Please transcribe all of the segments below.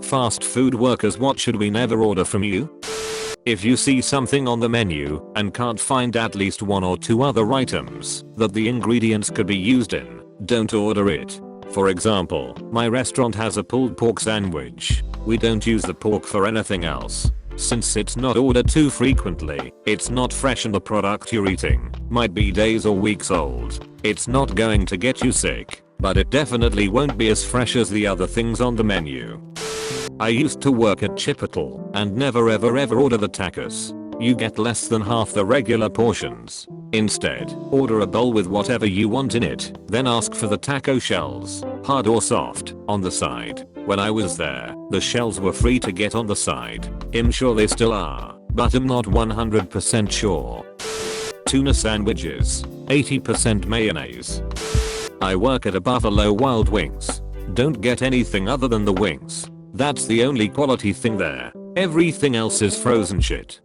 Fast food workers, what should we never order from you? If you see something on the menu and can't find at least one or two other items that the ingredients could be used in, don't order it. For example, my restaurant has a pulled pork sandwich. We don't use the pork for anything else. Since it's not ordered too frequently, it's not fresh and the product you're eating might be days or weeks old. It's not going to get you sick, but it definitely won't be as fresh as the other things on the menu. I used to work at Chipotle and never ever order the tacos. You get less than half the regular portions. Instead, order a bowl with whatever you want in it, then ask for the taco shells, hard or soft, on the side. When I was there, the shells were free to get on the side. I'm sure they still are, but I'm not 100% sure. Tuna sandwiches, 80% mayonnaise. I work at a Buffalo Wild Wings. Don't get anything other than the wings. That's the only quality thing there. Everything else is frozen shit.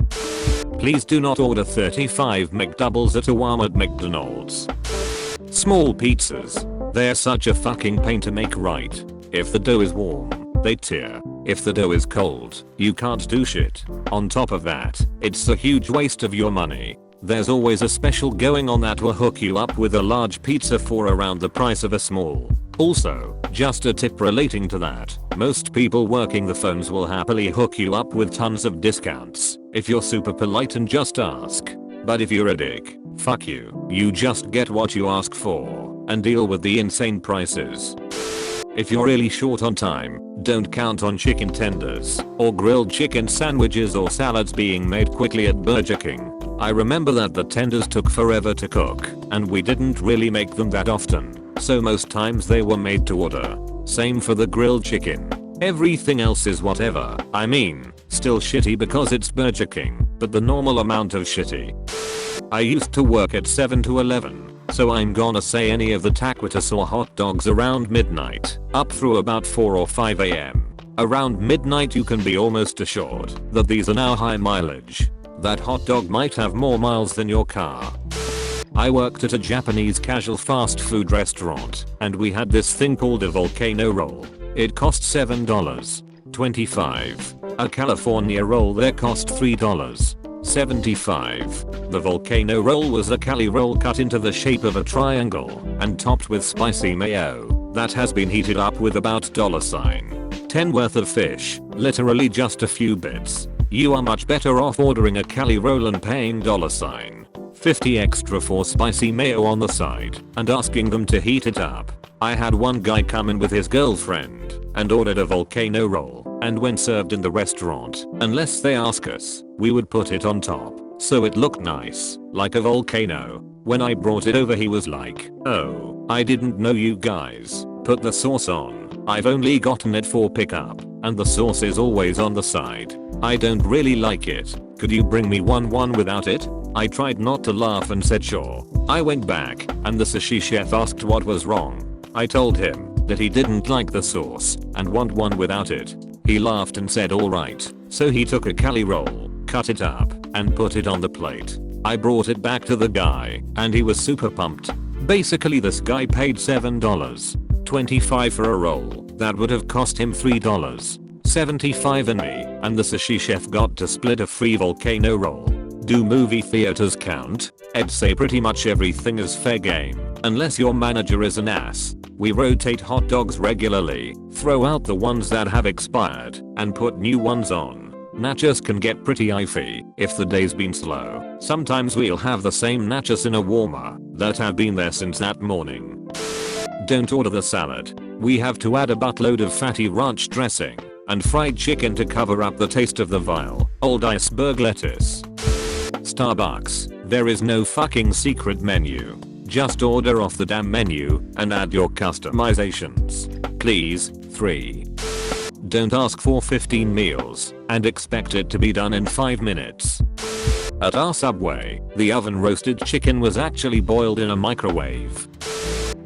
Please do not order 35 McDoubles at a Walmart McDonald's. Small pizzas. They're such a fucking pain to make right. If the dough is warm, they tear. If the dough is cold, you can't do shit. On top of that, it's a huge waste of your money. There's always a special going on that will hook you up with a large pizza for around the price of a small. Also, just a tip relating to that, most people working the phones will happily hook you up with tons of discounts if you're super polite and just ask. But if you're a dick, fuck you. You just get what you ask for and deal with the insane prices. If you're really short on time, don't count on chicken tenders or grilled chicken sandwiches or salads being made quickly at Burger King. I remember that the tenders took forever to cook and we didn't really make them that often, so most times they were made to order. Same for the grilled chicken. Everything else is whatever. I mean, still shitty because it's Burger King, but the normal amount of shitty. I used to work at 7-Eleven, so I'm gonna say any of the taquitos or hot dogs around midnight, up through about 4 or 5 AM. Around midnight you can be almost assured that these are now high mileage. That hot dog might have more miles than your car. I worked at a Japanese casual fast food restaurant, and we had this thing called a volcano roll. It cost $7.25. A California roll there cost $3.75. The volcano roll was a Cali roll cut into the shape of a triangle and topped with spicy mayo that has been heated up with about $10 worth of fish, literally just a few bits. You are much better off ordering a Cali roll and paying $50 extra for spicy mayo on the side and asking them to heat it up. I had one guy come in with his girlfriend and ordered a volcano roll, and when served in the restaurant, unless they ask us, we would put it on top so it looked nice, like a volcano. When I brought it over he was like, "Oh, I didn't know you guys put the sauce on. I've only gotten it for pickup, and the sauce is always on the side. I don't really like it. Could you bring me one without it?" I tried not to laugh and said sure. I went back, and the sushi chef asked what was wrong. I told him that he didn't like the sauce and want one without it. He laughed and said alright, so he took a Cali roll, cut it up, and put it on the plate. I brought it back to the guy, and he was super pumped. Basically this guy paid $7.25 for a roll that would have cost him $3.75, and me and the sushi chef got to split a free volcano roll. Do movie theaters count? I'd say pretty much everything is fair game, unless your manager is an ass. We rotate hot dogs regularly, throw out the ones that have expired, and put new ones on. Nachos can get pretty iffy if the day's been slow. Sometimes we'll have the same nachos in a warmer that have been there since that morning. Don't order the salad. We have to add a buttload of fatty ranch dressing and fried chicken to cover up the taste of the vile old iceberg lettuce. Starbucks, there is no fucking secret menu. Just order off the damn menu and add your customizations. Please. 3. Don't ask for 15 meals and expect it to be done in 5 minutes. At our Subway, the oven roasted chicken was actually boiled in a microwave.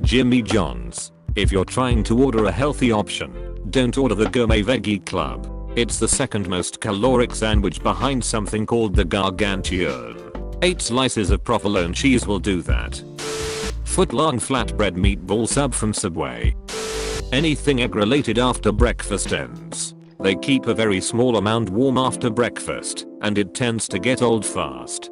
Jimmy John's. If you're trying to order a healthy option, don't order the Gourmet Veggie Club. It's the second most caloric sandwich behind something called the Gargantuan. 8 slices of provolone cheese will do that. Foot-long flatbread meatball sub from Subway. Anything egg related after breakfast ends. They keep a very small amount warm after breakfast, and it tends to get old fast.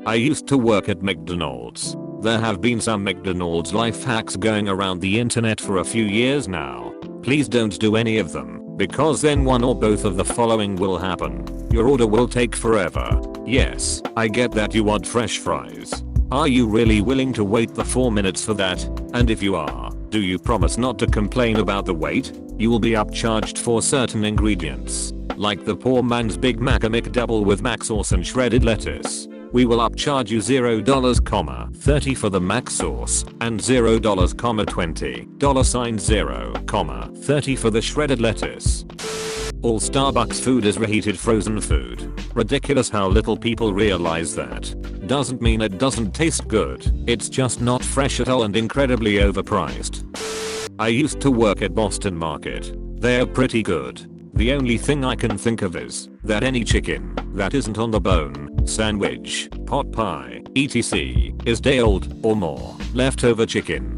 I used to work at McDonald's. There have been some McDonald's life hacks going around the internet for a few years now. Please don't do any of them, because then one or both of the following will happen. Your order will take forever. Yes, I get that you want fresh fries. Are you really willing to wait the 4 minutes for that? And if you are, do you promise not to complain about the wait? You will be upcharged for certain ingredients, like the poor man's Big Mac a McDouble with mac sauce and shredded lettuce. We will upcharge you $0.30 for the mac sauce and $0.20 for the shredded lettuce. All Starbucks food is reheated frozen food. Ridiculous how little people realize that. Doesn't mean it doesn't taste good, it's just not fresh at all and incredibly overpriced. I used to work at Boston Market. They're pretty good. The only thing I can think of is that any chicken that isn't on the bone, sandwich, pot pie, etc. is day old or more, leftover chicken.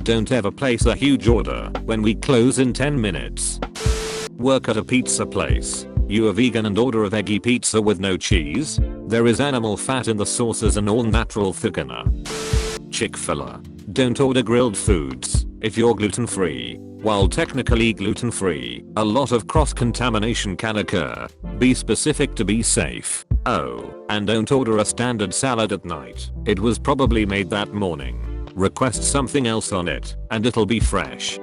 Don't ever place a huge order when we close in 10 minutes. Work at a pizza place. You are vegan and order a veggie pizza with no cheese? There is animal fat in the sauce as an all-natural thickener. Chick-fil-A. Don't order grilled foods if you're gluten-free. While technically gluten-free, a lot of cross-contamination can occur. Be specific to be safe. Oh, and don't order a standard salad at night. It was probably made that morning. Request something else on it, and it'll be fresh.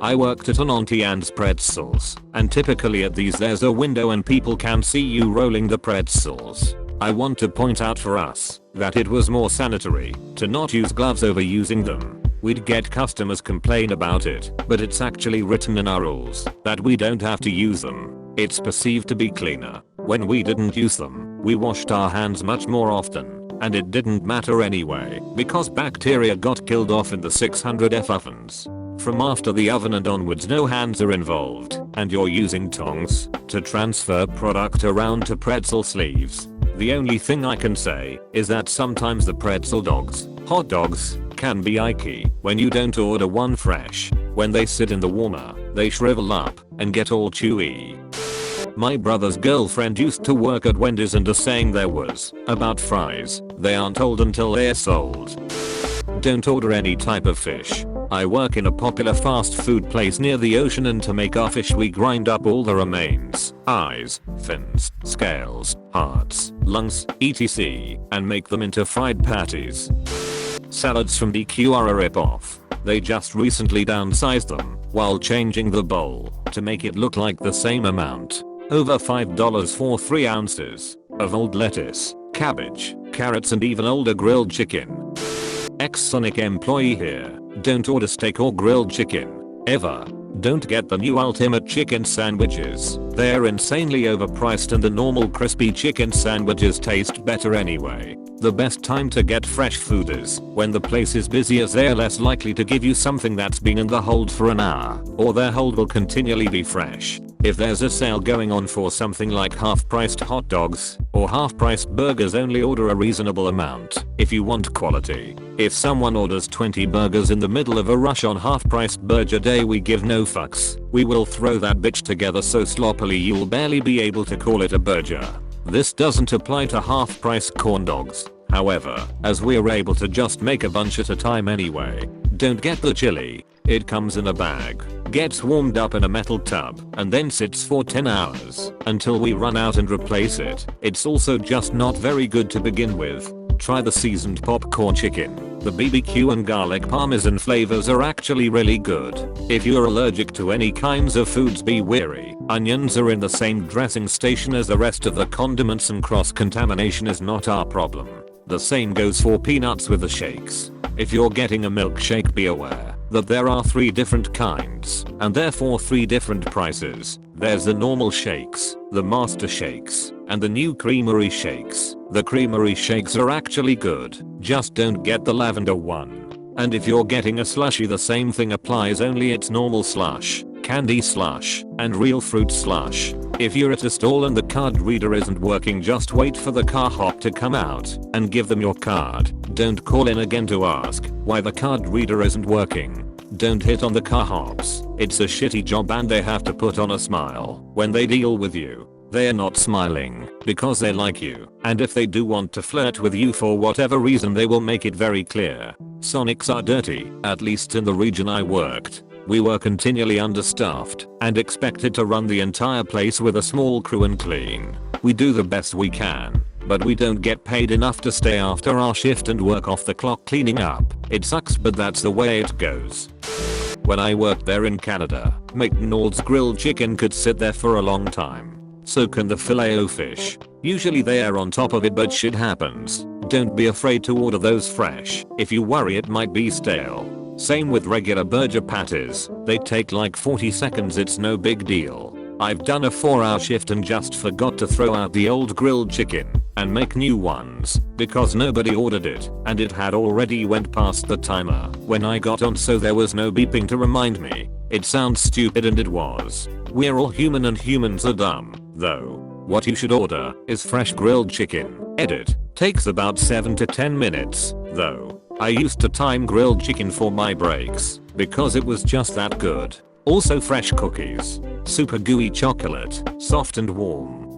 I worked at an Auntie Anne's Pretzels, and typically at these there's a window and people can see you rolling the pretzels. I want to point out for us that it was more sanitary to not use gloves over using them. We'd get customers complain about it, but it's actually written in our rules that we don't have to use them. It's perceived to be cleaner. When we didn't use them, we washed our hands much more often, and it didn't matter anyway because bacteria got killed off in the 600F ovens. From after the oven and onwards no hands are involved, and you're using tongs to transfer product around to pretzel sleeves. The only thing I can say is that sometimes the pretzel dogs, hot dogs, can be icky when you don't order one fresh. When they sit in the warmer, they shrivel up and get all chewy. My brother's girlfriend used to work at Wendy's and a saying there was about fries, they aren't old until they're sold. Don't order any type of fish. I work in a popular fast food place near the ocean, and to make our fish we grind up all the remains, eyes, fins, scales, hearts, lungs, etc. and make them into fried patties. Salads from DQ are a rip-off. They just recently downsized them while changing the bowl to make it look like the same amount. Over $5 for 3 ounces of old lettuce, cabbage, carrots and even older grilled chicken. Ex-Sonic employee here. Don't order steak or grilled chicken. Ever. Don't get the new ultimate chicken sandwiches. They're insanely overpriced and the normal crispy chicken sandwiches taste better anyway. The best time to get fresh food is when the place is busy, as they're less likely to give you something that's been in the hold for an hour, or their hold will continually be fresh. If there's a sale going on for something like half-priced hot dogs or half-priced burgers, only order a reasonable amount if you want quality. If someone orders 20 burgers in the middle of a rush on half-priced burger day, we give no fucks. We will throw that bitch together so sloppily you'll barely be able to call it a burger. This doesn't apply to half-price corn dogs, however, as we're able to just make a bunch at a time anyway. Don't get the chili. It comes in a bag, gets warmed up in a metal tub, and then sits for 10 hours until we run out and replace it. It's also just not very good to begin with. Try the seasoned popcorn chicken. The BBQ and garlic parmesan flavors are actually really good. If you're allergic to any kinds of foods, be wary. Onions are in the same dressing station as the rest of the condiments, and cross-contamination is not our problem. The same goes for peanuts with the shakes. If you're getting a milkshake, be aware that there are 3 different kinds, and therefore 3 different prices. There's the normal shakes, the master shakes, and the new creamery shakes. The creamery shakes are actually good, just don't get the lavender one. And if you're getting a slushie, the same thing applies, only it's normal slush, candy slush, and real fruit slush. If you're at a stall and the card reader isn't working, just wait for the car hop to come out and give them your card. Don't call in again to ask why the card reader isn't working. Don't hit on the car hops. It's a shitty job and they have to put on a smile when they deal with you. They're not smiling because they like you, and if they do want to flirt with you for whatever reason they will make it very clear. Sonics are dirty, at least in the region I worked. We were continually understaffed and expected to run the entire place with a small crew and clean. We do the best we can, but we don't get paid enough to stay after our shift and work off the clock cleaning up. It sucks, but that's the way it goes. When I worked there in Canada, McDonald's grilled chicken could sit there for a long time. So can the Filet-O-Fish. Usually they are on top of it, but shit happens. Don't be afraid to order those fresh if you worry it might be stale. Same with regular burger patties. They take like 40 seconds, it's no big deal. I've done a 4-hour shift and just forgot to throw out the old grilled chicken and make new ones because nobody ordered it and it had already went past the timer when I got on, so there was no beeping to remind me. It sounds stupid and it was. We're all human and humans are dumb, though. What you should order is fresh grilled chicken. Edit. Takes about 7 to 10 minutes, though. I used to time grilled chicken for my breaks because it was just that good. Also fresh cookies. Super gooey chocolate, soft and warm.